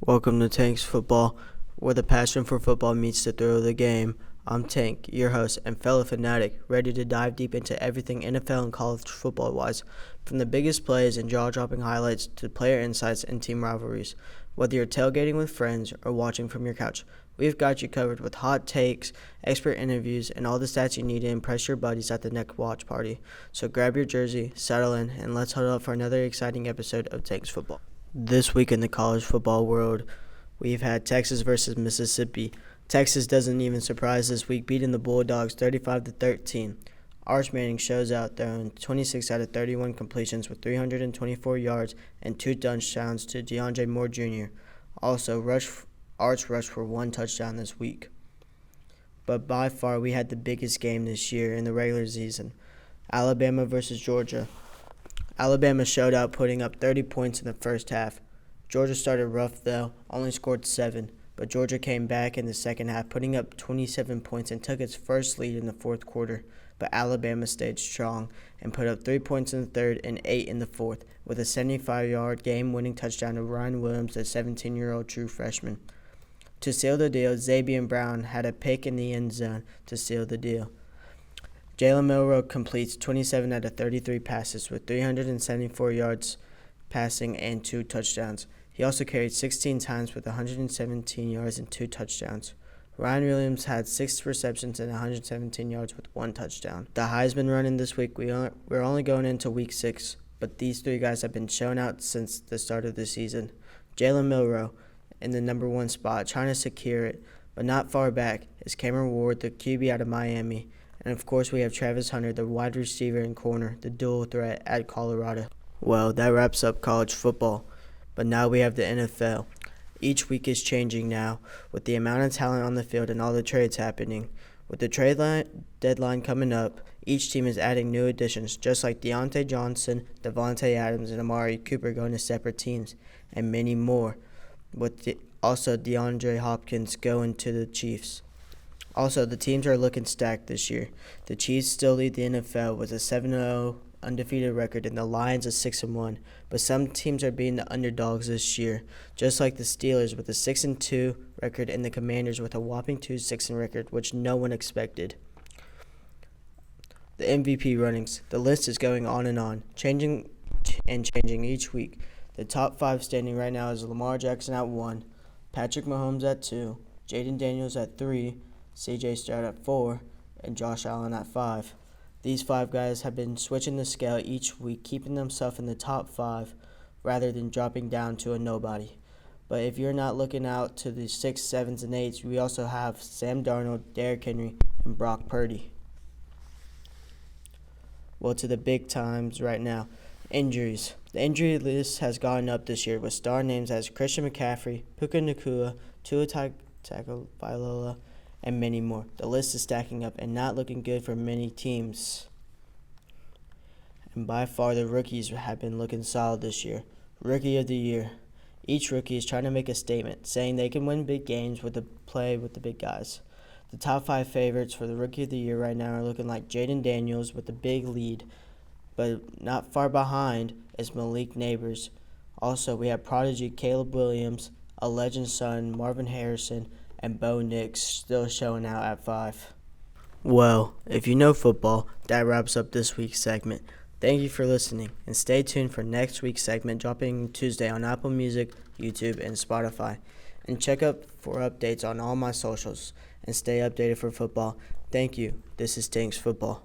Welcome to Tank's Football, where the passion for football meets the thrill of the game. I'm Tank, your host and fellow fanatic, ready to dive deep into everything NFL and college football-wise, from the biggest plays and jaw-dropping highlights to player insights and team rivalries. Whether you're tailgating with friends or watching from your couch, we've got you covered with hot takes, expert interviews, and all the stats you need to impress your buddies at the next watch party. So grab your jersey, settle in, and let's huddle up for another exciting episode of Tank's Football. This week in the college football world, we've had Texas versus Mississippi. Texas doesn't even surprise this week, beating the Bulldogs 35-13. Arch Manning shows out, throwing 26 out of 31 completions with 324 yards and 2 touchdowns to DeAndre Moore Jr. Also, Arch rushed for 1 touchdown this week. But by far, we had the biggest game this year in the regular season, Alabama versus Georgia. Alabama showed out, putting up 30 points in the first half. Georgia started rough, though, only scored 7, but Georgia came back in the second half, putting up 27 points and took its first lead in the fourth quarter. But Alabama stayed strong and put up 3 points in the third and 8 in the fourth, with a 75-yard game-winning touchdown to Ryan Williams, the 17-year-old true freshman. To seal the deal, Zabian Brown had a pick in the end zone to seal the deal. Jalen Milroe completes 27 out of 33 passes with 374 yards passing and 2 touchdowns. He also carried 16 times with 117 yards and 2 touchdowns. Ryan Williams had 6 receptions and 117 yards with 1 touchdown. The Heisman running this week, we're only going into week 6, but these 3 guys have been shown out since the start of the season. Jalen Milroe in the number 1 spot, trying to secure it, but not far back is Cameron Ward, the QB out of Miami. And, of course, we have Travis Hunter, the wide receiver and corner, the dual threat at Colorado. Well, that wraps up college football. But now we have the NFL. Each week is changing now, with the amount of talent on the field and all the trades happening. With the trade deadline coming up, each team is adding new additions, just like Deontay Johnson, Devontae Adams, and Amari Cooper going to separate teams, and many more, with also DeAndre Hopkins going to the Chiefs. Also, the teams are looking stacked this year. The Chiefs still lead the NFL with a 7-0 undefeated record and the Lions a 6-1, but some teams are being the underdogs this year, just like the Steelers with a 6-2 record and the Commanders with a whopping 2-6 record, which no one expected. The MVP runnings. The list is going on, changing each week. The top 5 standing right now is Lamar Jackson at 1, Patrick Mahomes at 2, Jaden Daniels at 3, C.J. Stroud at 4, and Josh Allen at 5. These 5 guys have been switching the scale each week, keeping themselves in the top 5 rather than dropping down to a nobody. But if you're not looking out to the 6, 7s, and 8s, we also have Sam Darnold, Derrick Henry, and Brock Purdy. Well, to the big times right now. Injuries. The injury list has gone up this year with star names as Christian McCaffrey, Puka Nacua, Tua Tagovailoa, and many more. The list is stacking up and not looking good for many teams. And by far, the rookies have been looking solid this year. Rookie of the Year. Each rookie is trying to make a statement, saying they can win big games with the play with the big guys. The top 5 favorites for the Rookie of the Year right now are looking like Jaden Daniels with a big lead, but not far behind is Malik Neighbors. Also, we have prodigy Caleb Williams, a legend son Marvin Harrison, and Bo Nix still showing out at 5. Well, if you know football, that wraps up this week's segment. Thank you for listening, and stay tuned for next week's segment dropping Tuesday on Apple Music, YouTube, and Spotify. And check up for updates on all my socials, and stay updated for football. Thank you. This is Tank's Football.